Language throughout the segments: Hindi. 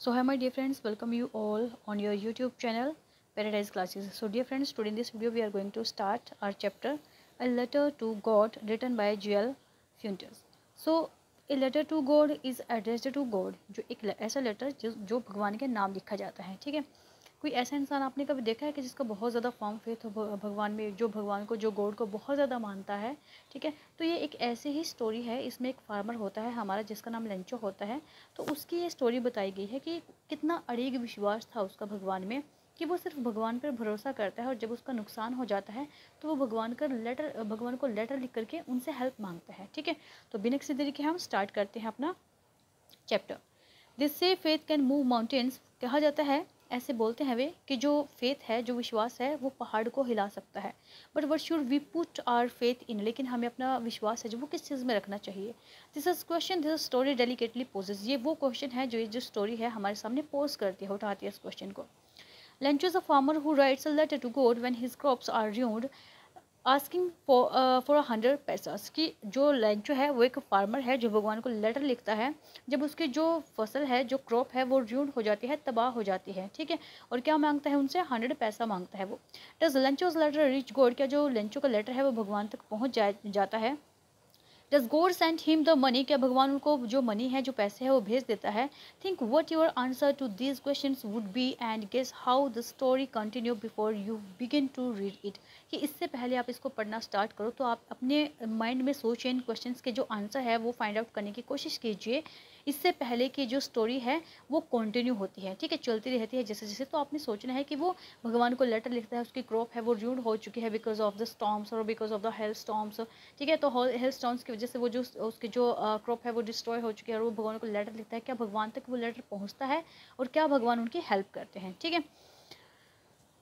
So hi my dear friends, welcome you all on your YouTube channel Paradise Classes. So dear friends, today in this video we are going to start our chapter A Letter to God written by Joel Fuentes. So A Letter to God is addressed to God, जो एक ऐसा लेटर जो भगवान के नाम लिखा जाता है, ठीक है। कोई ऐसा इंसान आपने कभी देखा है कि जिसका बहुत ज़्यादा फर्म फेथ हो भगवान में, जो भगवान को, जो गॉड को बहुत ज़्यादा मानता है, ठीक है। तो ये एक ऐसी ही स्टोरी है। इसमें एक फार्मर होता है हमारा जिसका नाम लेंचो होता है। तो उसकी ये स्टोरी बताई गई है कि कितना अड़िग विश्वास था उसका भगवान में, कि वो सिर्फ भगवान पर भरोसा करता है और जब उसका नुकसान हो जाता है तो वो भगवान को लेटर लिख करके उनसे हेल्प मांगता है, ठीक है। तो बिना किसी तरीके हम स्टार्ट करते हैं अपना चैप्टर। दिस से फेथ कैन मूव माउंटेन्स। कहा जाता है, ऐसे बोलते हैं वे, कि जो फेथ है, जो विश्वास है, वो पहाड़ को हिला सकता है। But what should we put our faith in, लेकिन हमें अपना विश्वास है जो वो किस चीज़ में रखना चाहिए। This is question, this story delicately poses. ये वो क्वेश्चन है जो स्टोरी है हमारे सामने पोज करती है, उठाती है इस क्वेश्चन को। Lencho is a farmer who writes a letter to God when his crops are ruined, asking for 100 पैसास। कि जो लेंचो है वो एक फार्मर है जो भगवान को लेटर लिखता है जब उसकी जो फसल है, जो क्रॉप है, वो र्यूंड हो जाती है, तबाह हो जाती है, ठीक है। और क्या मांगता है उनसे? 100 पैसा मांगता है वो। Does Lencho's letter reach God? क्या जो लेंचो का लेटर है वो भगवान तक पहुंच जाता है? Does God send him the money? क्या भगवान उनको जो मनी है, जो पैसे है, वो भेज देता है? Think what your answer to these questions would be and guess how the story continue before you begin to read it. कि इससे पहले आप इसको पढ़ना स्टार्ट करो तो आप अपने माइंड में सोचें, इन क्वेश्चंस के जो आंसर है वो फाइंड आउट करने की कोशिश कीजिए इससे पहले कि जो स्टोरी है वो कंटिन्यू होती है, ठीक है, चलती रहती है जैसे जैसे। तो आपने सोचना है कि वो भगवान को लेटर लिखता है, उसकी क्रॉप है वो र्यूंड हो चुकी है बिकॉज ऑफ द स्टॉर्म्स और because of the hail storms, ठीक है। तो हेल स्टॉर्म्स की वजह से वो जो उसकी जो क्रॉप है वो डिस्ट्रॉय हो चुकी है और वो भगवान को लेटर लिखता है। क्या भगवान तक वो लेटर पहुंचता है और क्या भगवान उनकी हेल्प करते हैं, ठीक है।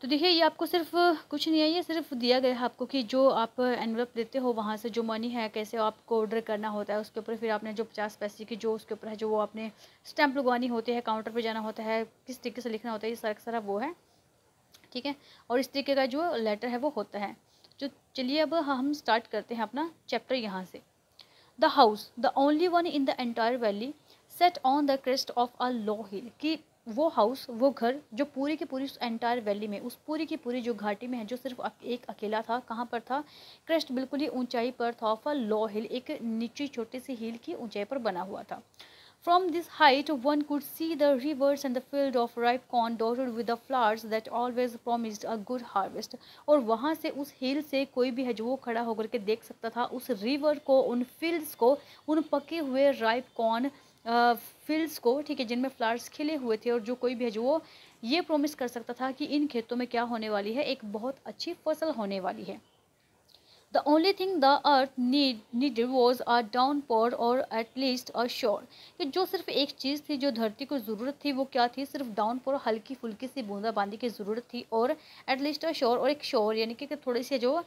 तो देखिए, ये आपको सिर्फ कुछ नहीं है, ये सिर्फ दिया गया है आपको कि जो आप एनवलप देते हो वहाँ से जो मनी है कैसे आपको ऑर्डर करना होता है, उसके ऊपर फिर आपने जो 50 पैसे की जो उसके ऊपर है जो वो आपने स्टैंप लगवानी होती है, काउंटर पे जाना होता है, किस तरीके से लिखना होता है, ये सारा सारा वो है, ठीक है। और इस तरीके का जो लेटर है वो होता है। जो चलिए अब हम स्टार्ट करते हैं अपना चैप्टर यहाँ से। The house, the only one in the entire valley, set on the crest of a low hill. कि वो हाउस, वो घर जो पूरी की पूरी उस एंटायर वैली में, उस पूरी की पूरी जो घाटी में है, जो सिर्फ एक अकेला था। कहाँ पर था? क्रेस्ट, बिल्कुल ही ऊंचाई पर था, ऑफ अ लो हिल, एक नीची छोटी सी हिल की ऊंचाई पर बना हुआ था। From this height, one could see the rivers and the field of ripe corn dotted with the flowers that always promised a good harvest. और वहाँ से, उस हिल से, कोई भी है जो वो खड़ा होकर के देख सकता था उस रिवर को, उन फील्ड्स को, उन पके हुए राइप कॉर्न फील्ड्स को, ठीक है, जिनमें फ्लावर्स खिले हुए थे। और जो कोई भी है जो वो ये प्रॉमिस कर सकता था कि इन खेतों में क्या होने वाली है, एक बहुत अच्छी फसल होने वाली है। The only thing the earth needed was a downpour or at least a shower. कि जो सिर्फ एक चीज़ थी जो धरती को ज़रूरत थी वो क्या थी? सिर्फ डाउनपोर, हल्की फुल्की सी बूंदाबांदी की ज़रूरत थी, और एटलीस्ट अ शोर, और एक शोर यानी कि थोड़ी सी जो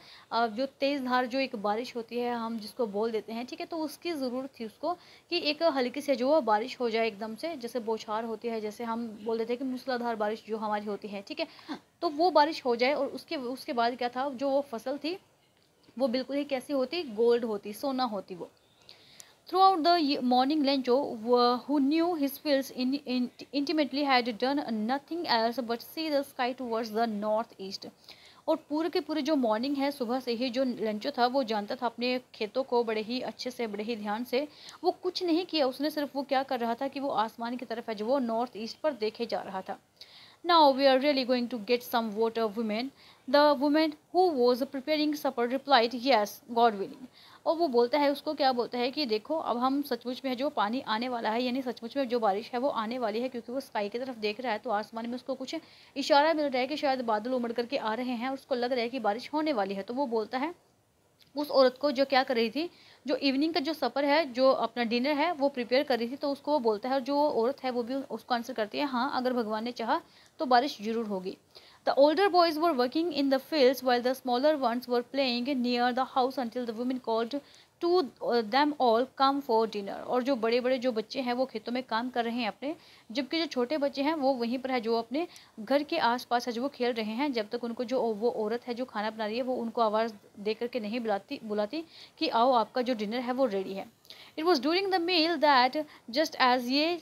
तेज़ धार जो एक बारिश होती है हम जिसको बोल देते हैं, ठीक है। तो उसकी ज़रूरत थी उसको, कि एक हल्की से जो बारिश हो जाए एकदम से, जैसे बौछार होती है, जैसे हम बोल देते हैं कि मूसलाधार बारिश जो हमारी होती है, ठीक है। तो वो बारिश हो जाए और उसके बाद क्या था, जो वो फसल थी वो बिल्कुल ही कैसी होती? गोल्ड होती, सोना होती वो। Throughout the morning, Lencho, who knew his fields intimately, had done nothing else but see the sky towards the northeast. और पूरे के पूरे जो मॉर्निंग है, सुबह से ही जो लेंचो था वो जानता था अपने खेतों को बड़े ही अच्छे से, बड़े ही ध्यान से। वो कुछ नहीं किया उसने, सिर्फ वो क्या कर रहा था कि वो आसमान की तरफ है जो वो नॉर्थ ईस्ट पर देखे जा रहा था। Now we are really going to get some water, women. The woman who was preparing supper replied, yes, God willing. और वो बोलता है, उसको क्या बोलता है कि देखो, अब हम सचमुच में जो पानी आने वाला है, यानी सचमुच में जो बारिश है वो आने वाली है, क्योंकि वो स्काई की तरफ देख रहा है। तो आसमान में उसको कुछ इशारा मिल रहा है कि शायद बादल उमड़ करके आ रहे हैं और उसको लग रहा है कि बारिश होने वाली है। तो वो बोलता है उस औरत को जो क्या कर रही थी, जो इवनिंग का जो सफ़र है, जो अपना डिनर है वो प्रिपेयर कर रही थी। तो उसको वो बोलता है, और जो औरत है वो भी उसको आंसर करती है, हाँ, अगर भगवान ने चाहा तो बारिश जरूर होगी। The older boys were working in the fields while the smaller ones were playing near the house until the women called to them all come for dinner. और जो बड़े बड़े जो बच्चे हैं वो खेतों में काम कर रहे हैं अपने, जबकि जो छोटे बच्चे हैं वो वहीं पर है, जो अपने घर के आसपास है जो वो खेल रहे हैं, जब तक उनको जो वो औरत है जो खाना बना रही है वो उनको आवाज़ दे करके नहीं बुलाती कि आओ आपका जो डिनर है वो रेडी है। It was during the meal that just as ये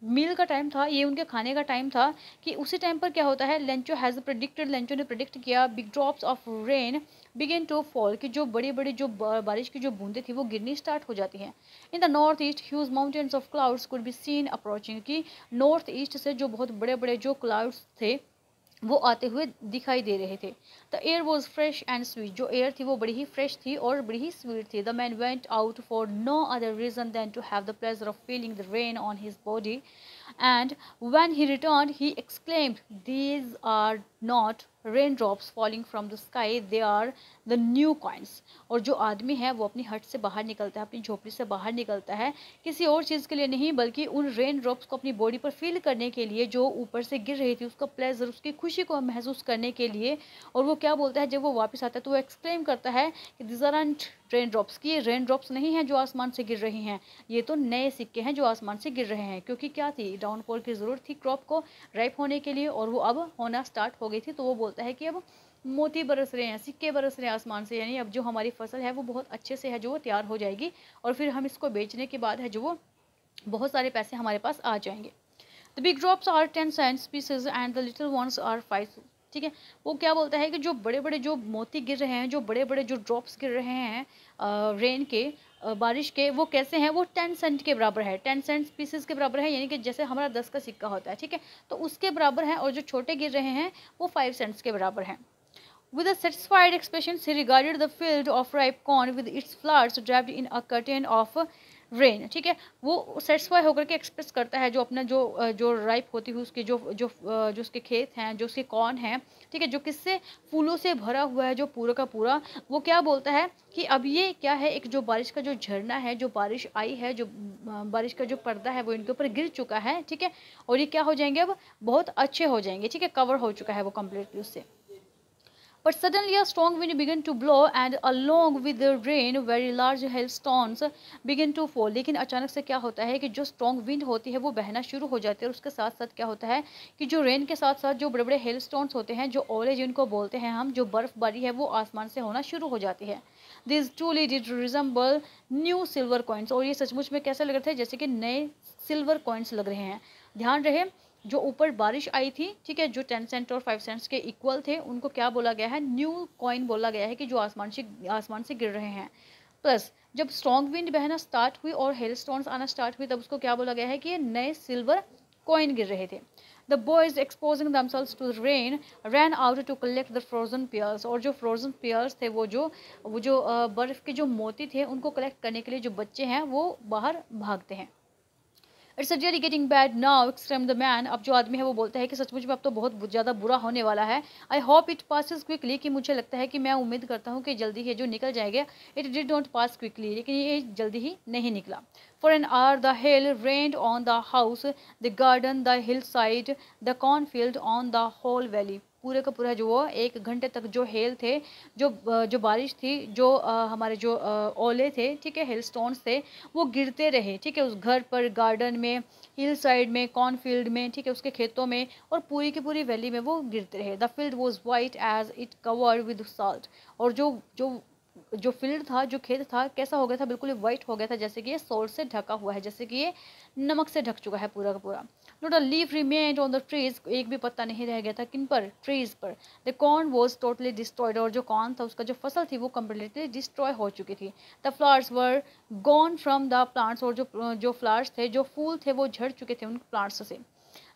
मील का टाइम था, ये उनके खाने का टाइम था, कि उसी टाइम पर क्या होता है, लेंचो ने प्रिडिक्ट किया, big drops of rain begin to fall, कि जो बड़ी बड़ी जो बारिश की जो बूंदें थी वो गिरनी स्टार्ट हो जाती हैं। In the north east huge mountains of clouds could be seen approaching, कि नॉर्थ ईस्ट से जो बहुत बड़े बड़े जो क्लाउड्स थे वो आते हुए दिखाई दे रहे थे। The air was fresh and sweet, जो एयर थी वो बड़ी ही फ्रेश थी और बड़ी ही स्वीट थी। The man went out for no other reason than to have the pleasure of feeling the rain on his body, and when he returned he exclaimed, these are not raindrops falling from the sky, they are the new coins। और जो आदमी है वो अपनी हट से बाहर निकलता है, अपनी झोपड़ी से बाहर निकलता है, किसी और चीज़ के लिए नहीं बल्कि उन रेन ड्रॉप्स को अपनी बॉडी पर फील करने के लिए, जो ऊपर से गिर रही थी, उसका प्लेजर, उसकी खुशी को महसूस करने के लिए। और वो क्या बोलता है, जब वो वापस आता है तो वो एक्सक्लेम करता है कि this are and rain drops, की ये रेन ड्रॉप्स नहीं हैं जो आसमान से गिर रही हैं, ये तो नए सिक्के हैं जो आसमान से गिर रहे हैं। क्योंकि क्या थी, डाउनफॉल की ज़रूरत थी क्रॉप को राइप होने के लिए, और वो अब होना स्टार्ट हो गई थी। तो वो बोलता है कि अब मोती बरस रहे हैं, सिक्के बरस रहे हैं आसमान से, यानी अब जो हमारी फसल है वो बहुत अच्छे से है, जो वो तैयार हो जाएगी, और फिर हम इसको बेचने के बाद है जो वो बहुत सारे पैसे हमारे पास आ जाएंगे। The big drops are 10 cents pieces and the little ones are 5। ठीक है, वो क्या बोलता है कि जो बड़े बड़े जो मोती गिर रहे हैं, जो बड़े बड़े जो ड्रॉप्स गिर रहे हैं रेन के, बारिश के, वो कैसे हैं, वो 10 सेंट के बराबर है, 10 सेंट्स पीसेस के बराबर है, यानी कि जैसे हमारा 10 का सिक्का होता है। ठीक है, तो उसके बराबर है, और जो छोटे गिर रहे हैं वो 5 सेंट्स के बराबर हैं। With a satisfied expression, he regarded the field of ripe corn with its flowers wrapped in a curtain of rain। ठीक है, वो सेटिस्फाई होकर के एक्सप्रेस करता है जो अपना जो राइप होती हुई उसके जो उसके खेत हैं, जो उसके कॉर्न हैं, ठीक है, जो किससे, फूलों से भरा हुआ है जो पूरा का पूरा। वो क्या बोलता है कि अब ये क्या है, एक जो बारिश का जो झरना है, जो बारिश आई है, जो बारिश का जो पर्दा है वो इनके ऊपर गिर चुका है। ठीक है, और ये क्या हो जाएंगे, अब बहुत अच्छे हो जाएंगे। ठीक है, कवर हो चुका है वो कम्प्लीटली उससे। But suddenly a strong wind began to blow and along with the rain very large hailstones began to fall। लेकिन अचानक से क्या होता है कि जो स्ट्रॉन्ग विंड होती है वो बहना शुरू हो जाती है, और उसके साथ साथ क्या होता है कि जो रेन के साथ साथ जो बड़े बड़े हेलस्टोन्स होते हैं, जो ओले जिनको बोलते हैं हम, जो बर्फबारी है वो आसमान से होना शुरू हो जाती है। This truly did resemble new silver coins, और ये सचमुच में कैसे लग रहे थे, जैसे कि नए सिल्वर कॉइन्स लग रहे हैं। ध्यान रहे, जो ऊपर बारिश आई थी, ठीक है, जो 10 सेंट और 5 सेंट्स के इक्वल थे, उनको क्या बोला गया है, न्यू कॉइन बोला गया है, कि जो आसमान से गिर रहे हैं। प्लस जब स्ट्रॉन्ग विंड बहना स्टार्ट हुई और हेलस्टोन्स आना स्टार्ट हुई, तब उसको क्या बोला गया है कि ये नए सिल्वर कॉइन गिर रहे थे। The boys exposing themselves to rain ran out to collect the frozen pearls, और जो फ्रोजन पेयर्स थे, वो जो बर्फ़ के जो मोती थे, उनको कलेक्ट करने के लिए जो बच्चे हैं वो बाहर भागते हैं। It's really getting bad now exclaimed the man, अब जो आदमी है वो बोलता है कि सचमुच में अब तो बहुत ज़्यादा बुरा होने वाला है। I hope it passes quickly, कि मुझे लगता है कि मैं उम्मीद करता हूँ कि जल्दी ही जो निकल जाएगा। It did not pass quickly, लेकिन ये जल्दी ही नहीं निकला। For an hour the hail rained on the house, the garden, the hillside, the cornfield, on the whole valley. पूरे का पूरा जो वो 1 घंटे तक जो हेल थे, जो बारिश थी, जो हमारे जो ओले थे, ठीक है, हेल स्टोन्स थे, वो गिरते रहे। ठीक है, उस घर पर, गार्डन में, हिल साइड में, कॉर्नफील्ड में, ठीक है, उसके खेतों में, और पूरी की पूरी वैली में वो गिरते रहे। The field was white as it covered with salt, और जो फील्ड था, जो खेत था, कैसा हो गया था, बिल्कुल वाइट हो गया था, जैसे कि ये सॉल्ट से ढका हुआ है, जैसे कि ये नमक से ढक चुका है पूरा का पूरा। Not a leaf remained on the trees, एक भी पत्ता नहीं रह गया था, किन पर, ट्रीज पर। The corn was totally destroyed, और जो कॉर्न था, उसका जो फसल थी वो कम्प्लीटली डिस्ट्रॉय हो चुकी थी। The flowers were gone from the plants, और जो फ्लावर्स थे, जो फूल थे, वो झड़ चुके थे उन प्लांट्स से।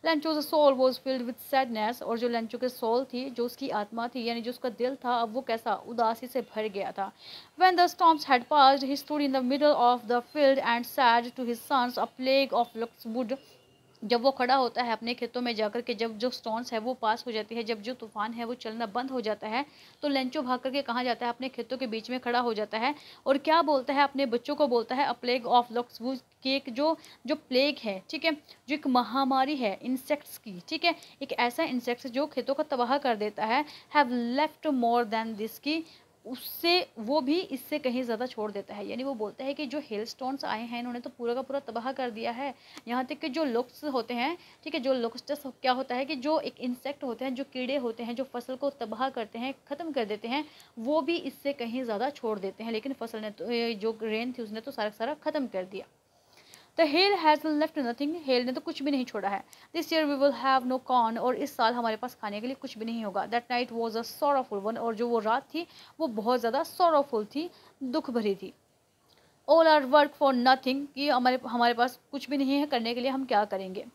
Lencho's soul was filled with sadness, और जो लेंचो के सोल थी, जो उसकी आत्मा थी, यानी जो उसका दिल था, अब वो कैसा, उदासी से भर गया था। When the storms had passed, he stood in the middle of the field and said to his sons, a plague of locusts। जब वो खड़ा होता है अपने खेतों में जाकर के, जब जो स्टॉर्म्स है वो पास हो जाती है, जब जो तूफान है वो चलना बंद हो जाता है, तो लेंचो भाग करके कहाँ जाता है, अपने खेतों के बीच में खड़ा हो जाता है, और क्या बोलता है, अपने बच्चों को बोलता है, अ प्लेग ऑफ लॉक्सवुड, कि एक जो प्लेग है, ठीक है, जो एक महामारी है इंसेक्ट्स की, ठीक है, एक ऐसा इंसेक्ट्स जो खेतों को तबाह कर देता है, have left more than this, की उससे वो भी इससे कहीं ज़्यादा छोड़ देता है। यानी वो बोलता है कि जो हेल स्टोन्स आए हैं, इन्होंने तो पूरा का पूरा तबाह कर दिया है। यहाँ तक कि जो लोक्स होते हैं, ठीक है, जो लोकस्टस क्या होता है कि जो एक इंसेक्ट होते हैं, जो कीड़े होते हैं, जो फसल को तबाह करते हैं, ख़त्म कर देते हैं, वो भी इससे कहीं ज़्यादा छोड़ देते हैं। लेकिन फसल ने तो, जो रेन थी, उसने तो सारा सारा ख़त्म कर दिया। The hail has left nothing, hail ने तो कुछ भी नहीं छोड़ा है। This year we will have no corn, और इस साल हमारे पास खाने के लिए कुछ भी नहीं होगा। That night was a sorrowful one, और जो वो रात थी वो बहुत ज़्यादा सॉरोफुल थी, दुख भरी थी। All our work for nothing, कि हमारे पास कुछ भी नहीं है करने के लिए, हम क्या करेंगे।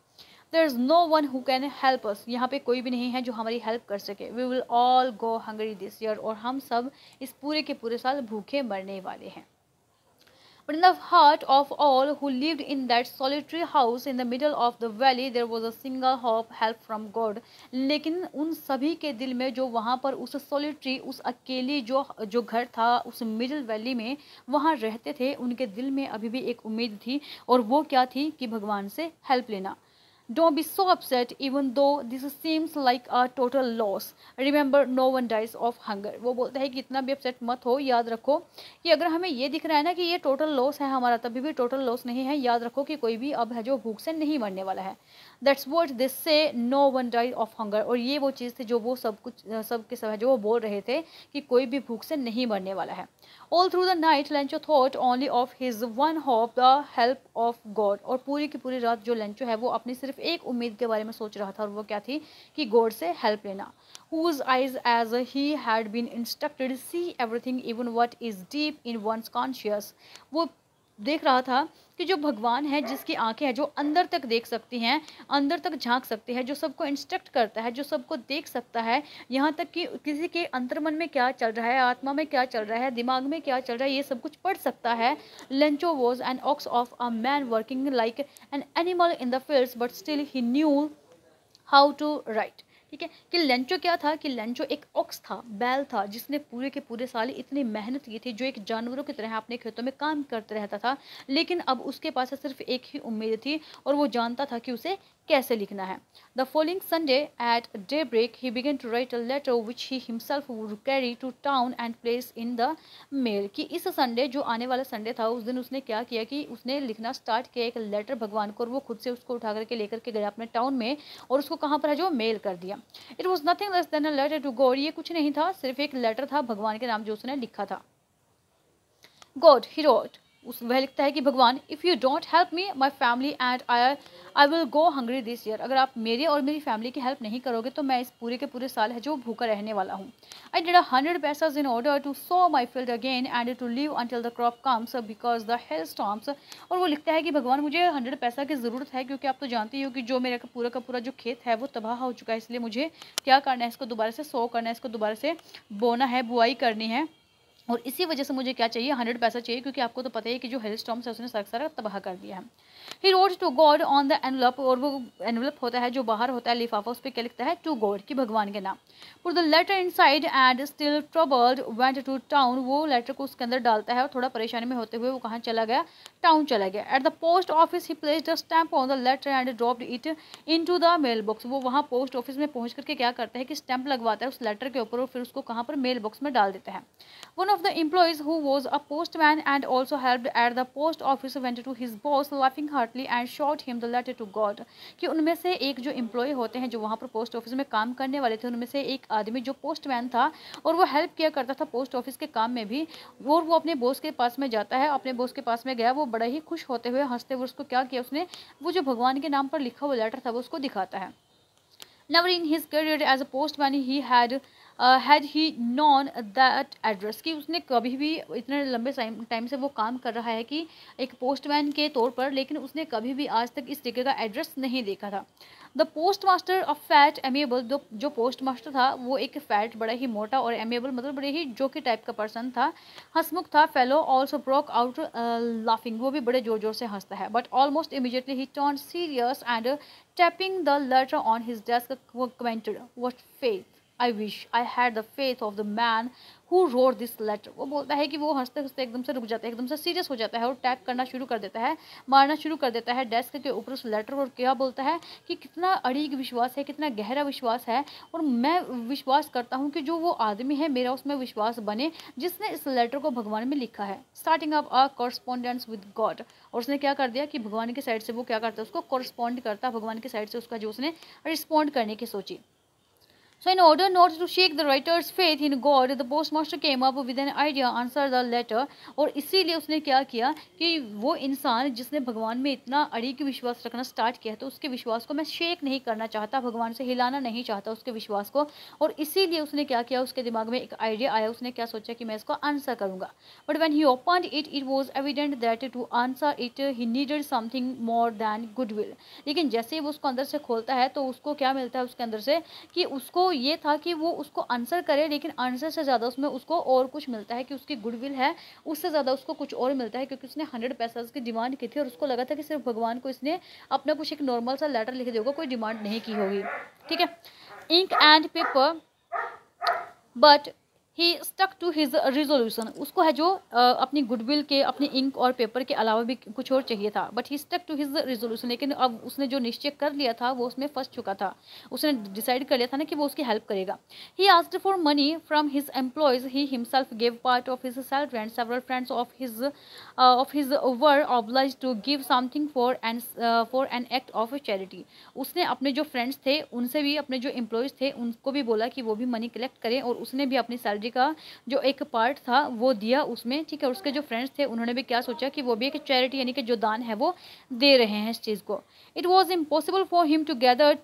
There is no one who can help us, यहाँ पे कोई भी नहीं है जो हमारी हेल्प कर सके। We will all go hungry this year, और हम सब इस पूरे के पूरे साल भूखे मरने वाले हैं। But in the heart of all who lived in that solitary house in the middle of the valley, there was a single hope, help from God. लेकिन उन सभी के दिल में जो वहाँ पर उस solitary, उस अकेली जो घर था उस मिडिल वैली में वहाँ रहते थे, उनके दिल में अभी भी एक उम्मीद थी, और वो क्या थी कि भगवान से हेल्प लेना। Don't be so upset even though this seems like a total loss. Remember, no one dies of hunger. वो बोलता है कि इतना भी अपसेट मत हो, याद रखो कि अगर हमें ये दिख रहा है ना कि ये टोटल लॉस है हमारा, तभी भी टोटल लॉस नहीं है। याद रखो कि कोई भी अब है जो भूख से नहीं मरने वाला है। That's what they say, no one dies of hunger. और ये वो चीज़ थी जो वो सब के सब है जो वो बोल रहे थे कि कोई भी भूख से नहीं मरने वाला है। All through the night, Lencho thought only of his one hope, the help of God. और पूरी की पूरी रात जो लेंचो है वो अपनी सिर्फ एक उम्मीद के बारे में सोच रहा था, और वो क्या थी कि गॉड से हेल्प लेना। Whose eyes, as he had been instructed, see everything, even what is deep in one's conscience. वो देख रहा था कि जो भगवान है, जिसकी आंखें हैं जो अंदर तक देख सकती हैं, अंदर तक झांक सकती है, जो सबको इंस्ट्रक्ट करता है, जो सबको देख सकता है, यहाँ तक कि किसी के अंतर्मन में क्या चल रहा है, आत्मा में क्या चल रहा है, दिमाग में क्या चल रहा है, ये सब कुछ पढ़ सकता है। Lencho was an ox of a man working like an animal in the fields, but still he knew how to write. ठीक है, कि लेंचो क्या था कि लेंचो एक ऑक्स था, बैल था, जिसने पूरे के पूरे साल इतनी मेहनत की थी, जो एक जानवरों की तरह अपने खेतों में काम करते रहता था, लेकिन अब उसके पास सिर्फ एक ही उम्मीद थी, और वो जानता था कि उसे कैसे लिखना है। The following Sunday at daybreak he began to write a letter which he himself would carry to town and place in the mail. कि इस संडे, जो आने वाला संडे था, उस दिन उसने क्या किया कि उसने लिखना स्टार्ट किया एक लेटर भगवान को, और वो खुद से उसको उठा करके लेकर के गया अपने टाउन में, और उसको कहाँ पर है जो मेल कर दिया। It was nothing less than a letter to God, ये कुछ नहीं था, सिर्फ एक लेटर था भगवान के नाम जो उसने लिखा था। गॉड ही रोट, वह लिखता है कि भगवान, if you don't help me my family and I will go hungry this year. अगर आप मेरी और मेरी फैमिली की हेल्प नहीं करोगे तो मैं इस पूरे के पूरे साल है जो भूखा रहने वाला हूँ। I did 100 pesos in order to sow my field again and to live until the crop comes because the hail storms. और वो लिखता है कि भगवान, मुझे 100 पैसा की ज़रूरत है, क्योंकि आप तो जानती हो कि जो मेरा पूरा का पूरा जो खेत है वो तबाह हो चुका है, इसलिए मुझे क्या करना है, इसको दोबारा से सो करना है, इसको दोबारा से बोना है, बुआई करनी है, और इसी वजह से मुझे क्या चाहिए, 100 पैसा चाहिए, क्योंकि आपको तो पता ही है कि जो हेल स्टॉर्म्स है उसने सारा तबाह कर दिया है। He wrote to God on the envelope, और वो एनवलप होता है जो बाहर होता है लिफाफा, उस पर क्या लिखता है, टू गॉड, की भगवान के नाम। Put the letter inside and still troubled went to town, वो लेटर को उसके अंदर डालता है, और थोड़ा परेशानी में होते हुए वो कहाँ चला गया, टाउन चला गया। At the post office he placed a stamp on the letter and dropped it into the mail box. वो वहाँ पोस्ट ऑफिस में पहुँच करके क्या करता है कि स्टैंप लगवाता है उस लेटर के ऊपर, और फिर उसको कहाँ पर, मेल बॉक्स में डाल देता है। One of the employees who was a postman and also helped at the post office went to his boss laughing heartily and showed him the letter to God। कि उनमें से एक जो एम्प्लॉय होते हैं जो वहाँ पर पोस्ट ऑफिस में काम करने वाले थे, उनमें से एक आदमी जो पोस्टमैन था, और वो हेल्प किया करता था पोस्ट ऑफिस के काम में भी, और वो अपने बॉस के पास में जाता है, अपने बॉस के पास में गया, वो बड़ा ही खुश होते हुए हंसते हुए उसको क्या किया, उसने वो जो भगवान के नाम पर लिखा हुआ लेटर था वो उसको दिखाता है। Never in his career as a postman he had he known that address, कि उसने कभी भी, इतने लंबे टाइम से वो काम कर रहा है कि एक पोस्टमैन के तौर पर, लेकिन उसने कभी भी आज तक इस जगह का एड्रेस नहीं देखा था। The postmaster of fat amiable, जो पोस्ट मास्टर था वो एक फैट, बड़ा ही मोटा, और एमेबल मतलब बड़े ही जोकी टाइप का पर्सन था, हंसमुख था। Fellow also broke out laughing, वो भी बड़े जोर जोर से हंसता है। But almost immediately he turn serious and tapping the letter on his desk commented, what faith, I wish I had the faith of the man who wrote this letter। वो बोलता है कि वो हंसते हंसते एकदम से रुक जाता है, एकदम से सीरियस हो जाता है, और टैप करना शुरू कर देता है, मारना शुरू कर देता है डेस्क के ऊपर उस लेटर, और क्या बोलता है कि कितना अड़ीग विश्वास है, कितना गहरा विश्वास है, और मैं विश्वास करता हूँ कि जो वो आदमी है मेरा उसमें विश्वास बने जिसने इस लेटर को भगवान में लिखा है। Starting up a correspondence with God, और उसने क्या कर दिया कि भगवान की साइड से वो क्या करता है, उसको कॉरस्पॉन्ड करता है, भगवान की साइड से उसका जो उसने रिस्पॉन्ड करने की सोची। So in order not to shake the writer's faith in God, the postmaster came up with an idea, answer the letter. और इसीलिए उसने क्या किया कि वो इंसान जिसने भगवान में इतना अड़िग विश्वास रखना स्टार्ट किया, तो उसके विश्वास को मैं शेक नहीं करना चाहता, भगवान से हिलाना नहीं चाहता उसके विश्वास को, और इसीलिए उसने क्या किया, उसके दिमाग में एक आइडिया आया, उसने क्या सोचा कि मैं इसको आंसर करूँगा. But when he opened it, it was evident that to answer it he needed something more than goodwill. लेकिन जैसे ही वो उसको अंदर से खोलता है तो उसको क्या मिलता है उसके अंदर से, कि उसको ये था कि वो उसको आंसर करे, लेकिन आंसर से ज़्यादा उसमें उसको और कुछ मिलता है, कि उसकी गुडविल है उससे ज़्यादा उसको कुछ और मिलता है, क्योंकि उसने 100 पैसा की डिमांड की थी और उसको लगा था कि सिर्फ भगवान को इसने अपना कुछ एक नॉर्मल सा लेटर लिख देगा, कोई डिमांड नहीं की होगी. ठीक है. Ink and paper, but he stuck to his resolution. उसको है जो अपनी गुडविल के, अपनी इंक और पेपर के अलावा भी कुछ और चाहिए था. But he stuck to his resolution. लेकिन अब उसने जो निश्चय कर लिया था वो उसमें फंस चुका था. उसने डिसाइड कर लिया था ना कि वो उसकी हेल्प करेगा. He asked for money from his employees. He himself gave part of his salary and several friends of his were obliged to give something for an act of charity. उसने अपने जो फ्रेंड्स थे उनसे भी, अपने जो एम्प्लॉयज थे उनको भी बोला कि वो भी मनी कलेक्ट करें, और उसने भी अपनी सैलरी का जो एक पार्ट था वो दिया उसमें. ठीक है. उसके जो फ्रेंड्स थे उन्होंने भी क्या सोचा कि वो भी एक चैरिटी यानी कि जो दान है वो दे रहे हैं इस चीज़ को. It was impossible for him to gather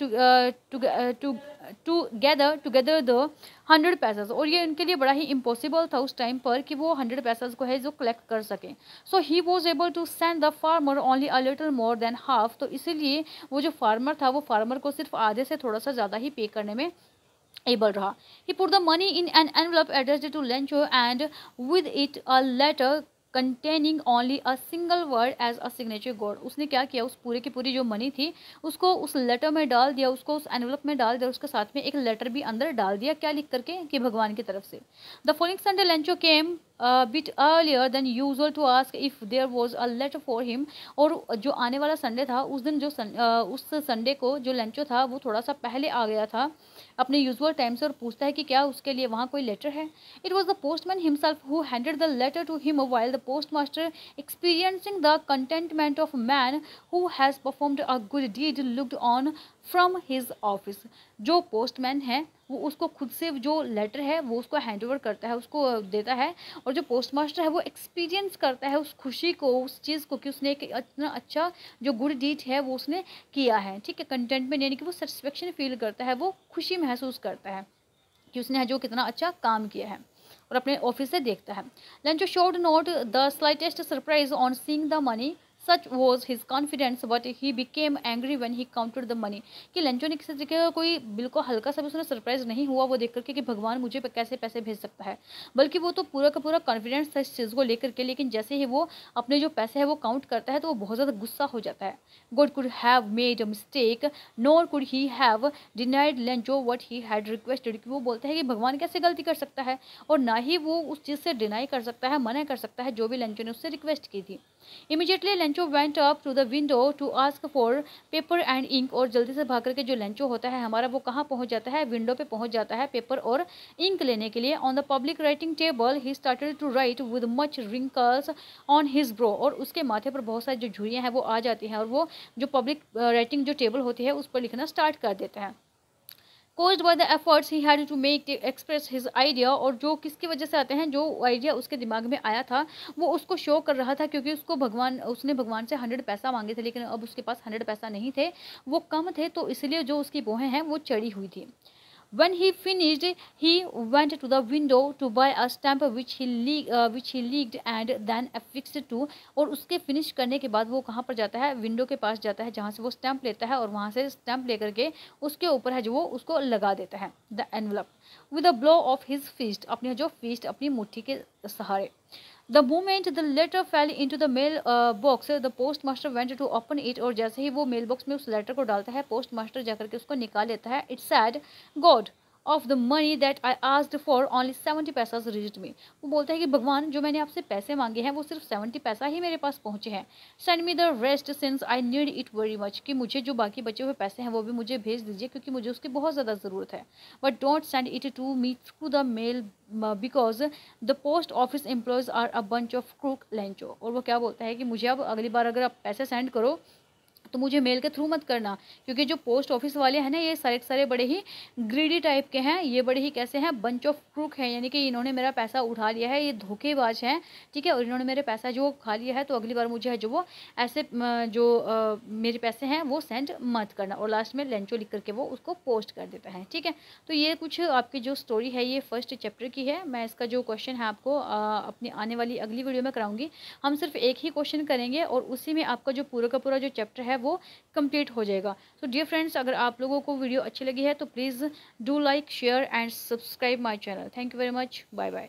together the 100 pesos. और ये उनके लिए बड़ा ही इम्पॉसिबल था उस टाइम पर कि वो 100 पैसेज को है जो कलेक्ट कर सकें. So he was able to send the farmer only a little more than half. तो इसीलिए वो जो फार्मर था वो फार्मर को सिर्फ आधे से थोड़ा सा ज़्यादा ही पे करने में able रहा. He put the money in an envelope addressed to Lencho and with it a letter containing only a single word as a signature god. उसने क्या किया, उस पूरे की पूरी जो मनी थी उसको उस लेटर में डाल दिया, उसको उस एनवलप में डाल दिया, उसके साथ में एक लेटर भी अंदर डाल दिया. क्या लिख करके, कि भगवान की तरफ से. The following Sunday Lencho came a bit earlier than usual to ask if there was a letter for him. और जो आने वाला संडे था उस दिन उस संडे को जो लेंचो था वो थोड़ा सा पहले आ गया था अपने यूजुअल टाइम से, और पूछता है कि क्या उसके लिए वहाँ कोई लेटर है. It was the postman himself who handed the letter to him while the postmaster experiencing the contentment of man who has performed a good deed looked on from his office. जो पोस्टमैन है वो उसको खुद से जो लेटर है वो उसको हैंड ओवर करता है, उसको देता है, और जो पोस्ट मास्टर है वो एक्सपीरियंस करता है उस खुशी को, उस चीज़ को, कि उसने एक इतना अच्छा जो गुड डीड है वो उसने किया है. ठीक है. कंटेंटमेंट यानी कि वो सेटिस्फेक्शन फील करता है, वो खुशी महसूस करता है कि उसने जो कितना अच्छा काम किया है, और अपने ऑफिस से देखता है. Lencho showed not the slightest surprise on seeing the money. Such was his confidence, but he became angry when he counted the money. कि लेंचो ने किसी तरीके का कोई बिल्कुल हल्का सा भी उसने सरप्राइज नहीं हुआ वो देख करके कि भगवान मुझे कैसे पैसे भेज सकता है, बल्कि वो तो पूरा का पूरा कॉन्फिडेंस था इस चीज़ को लेकर के. लेकिन जैसे ही वो अपने जो पैसे है वो काउंट करता है तो वो बहुत ज़्यादा गुस्सा हो जाता है. God could have made a mistake, nor could he have denied Lencho what he had requested. कि वो बोलता है कि भगवान कैसे गलती कर सकता है, और ना ही वो उस चीज़ से डिनाई कर सकता है, मना कर सकता है जो भी लेंचो ने उससे रिक्वेस्ट की थी. Immediately Lencho went up to the window to ask for paper and ink. और जल्दी से भाग करके जो लेंचो होता है हमारा वो कहाँ पहुँच जाता है, विंडो पे पहुँच जाता है पेपर और इंक लेने के लिए. On the public writing table he started to write with much wrinkles on his brow. और उसके माथे पर बहुत सारी जो झुर्रियाँ हैं वो आ जाती हैं, और वो जो पब्लिक राइटिंग जो टेबल होती है उस पर लिखना स्टार्ट कर देता है. Caused by the efforts he had to make to express his idea. और जो किसकी वजह से आते हैं, जो आइडिया उसके दिमाग में आया था वो उसको शो कर रहा था, क्योंकि उसने भगवान से 100 पैसा मांगे थे, लेकिन अब उसके पास 100 पैसा नहीं थे, वो कम थे, तो इसलिए जो उसकी भौहें हैं वो चढ़ी हुई थी. When he finished, he went to the window to buy a stamp which he leaked and then affixed to. और उसके फिनिश करने के बाद वो कहाँ पर जाता है, विंडो के पास जाता है जहाँ से वो स्टैंप लेता है, और वहाँ से स्टैंप लेकर के उसके ऊपर है जो वो उसको लगा देता है the envelope with a blow of his fist. अपने जो फिस्ट अपनी मुट्ठी के सहारे. The moment the letter fell into the mail box, the postmaster went to open it. और जैसे ही वो मेल बॉक्स में उस लेटर को डालता है, पोस्ट मास्टर जाकर के उसको निकाल लेता है. It said, God, of the money that I asked for, only 70 पैसा reached me. वो बोलता है कि भगवान जो मैंने आपसे पैसे मांगे हैं वो सिर्फ 70 पैसा ही मेरे पास पहुँचे हैं. Send me the rest since I need it very much. कि मुझे जो बाकी बचे हुए पैसे हैं वो भी मुझे भेज दीजिए, क्योंकि मुझे उसकी बहुत ज़्यादा ज़रूरत है. But don't send it to me through the mail because the post office employees are a bunch of crook. Lencho. और वो क्या बोलता है कि मुझे अब अगली बार अगर आप पैसे सेंड करो तो मुझे मेल के थ्रू मत करना, क्योंकि जो पोस्ट ऑफिस वाले हैं ना ये सारे के सारे बड़े ही ग्रीडी टाइप के हैं, ये बड़े ही कैसे हैं, बंच ऑफ क्रूक हैं, यानी कि इन्होंने मेरा पैसा उठा लिया है, ये धोखेबाज हैं, ठीक है, और इन्होंने मेरे पैसा जो खा लिया है, तो अगली बार मुझे है जो वो ऐसे मेरे पैसे हैं वो सेंड मत करना। और लास्ट में लेंचो लिख करके वो उसको पोस्ट कर देता है, ठीक है। तो ये कुछ आपकी जो स्टोरी है ये फर्स्ट चैप्टर की है। मैं इसका जो क्वेश्चन है आपको अपनी आने वाली अगली वीडियो में कराऊंगी। हम सिर्फ एक ही क्वेश्चन करेंगे और उसी में आपका जो पूरा का पूरा जो चैप्टर है वो कंप्लीट हो जाएगा। तो डियर फ्रेंड्स, अगर आप लोगों को वीडियो अच्छी लगी है तो please do like, share and subscribe my channel. Thank you very much, bye bye.